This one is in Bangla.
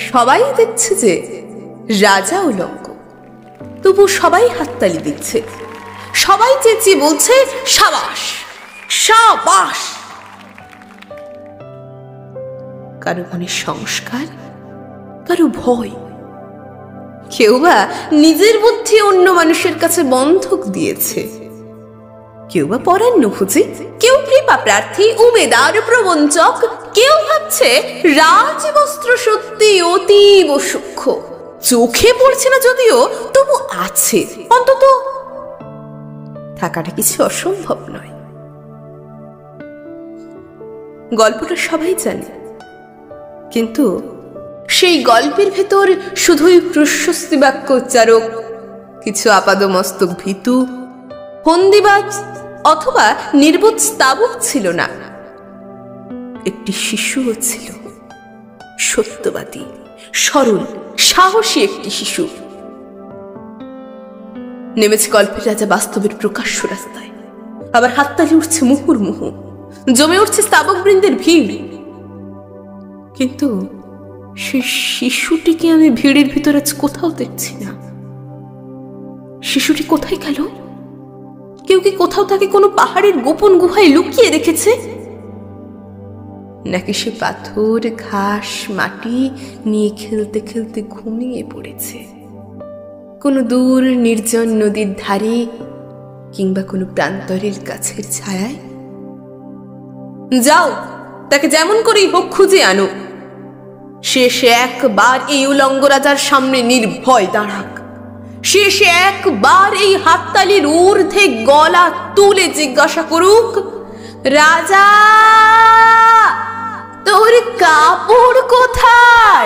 সবাই দেখছে যে রাজা উলঙ্গ, তবু সবাই হাততালি দিচ্ছে, সবাই চেঁচিয়ে বলছে সাবাস সাবাস। কারো মনে সংস্কার, কারো ভয়, কেউ বা নিজের বুদ্ধি অন্য মানুষের কাছে বন্ধক দিয়েছে, কেউ বা পরান্নভোজী, কেউ কৃপা প্রার্থী, উমেদার প্রবঞ্চক, কেউ ভাবছে রাজবস্ত্র সত্যি অতীব সূক্ষ্ম, চোখে পড়ছে না যদিও তবু আছে, অন্তত থাকাটা কিছু অসম্ভব নয়। গল্পটা সবাই জানে, কিন্তু সেই গল্পের ভেতর শুধুই প্রশস্তি বাক্য উচ্চারক, কিছু আপাদমস্তক ভীতু, ফন্দিবাজ অথবা নির্বোধ স্তাবক ছিল না, একটি শিশুও ছিল, সত্যবাদী, সরল, সাহসী একটি শিশু। নেমেছে গল্পের রাজা বাস্তবের প্রকাশ্য রাস্তায়, আবার হাততালি উঠছে মুহুর্মুহু, জমে উঠছে স্তাবক বৃন্দের ভিড়। কিন্তু সেই শিশুটিকে আমি ভিড়ের ভিতর আজ কোথাও দেখছি না। শিশুটি কোথায় গেল? কেউ কি কোথাও তাকে কোনো পাহাড়ের গোপন গুহায় লুকিয়ে রেখেছে? নাকি সে পাথর, ঘাস, মাটি নিয়ে খেলতে খেলতে ঘুমিয়ে পড়েছে কোনো দূর নির্জন নদীর ধারে কিংবা কোনো প্রান্তরের গাছের ছায়ায়? যাও, তাকে যেমন করেই হোক খুঁজে আনো। সে একবার এই উলঙ্গ রাজার সামনে নির্ভয় দাঁড়াক। সে একবার এই হাততালির ঊর্ধ্বে গলা তুলে জিজ্ঞাসা করুক, রাজা তোর কাপড় কোথায়?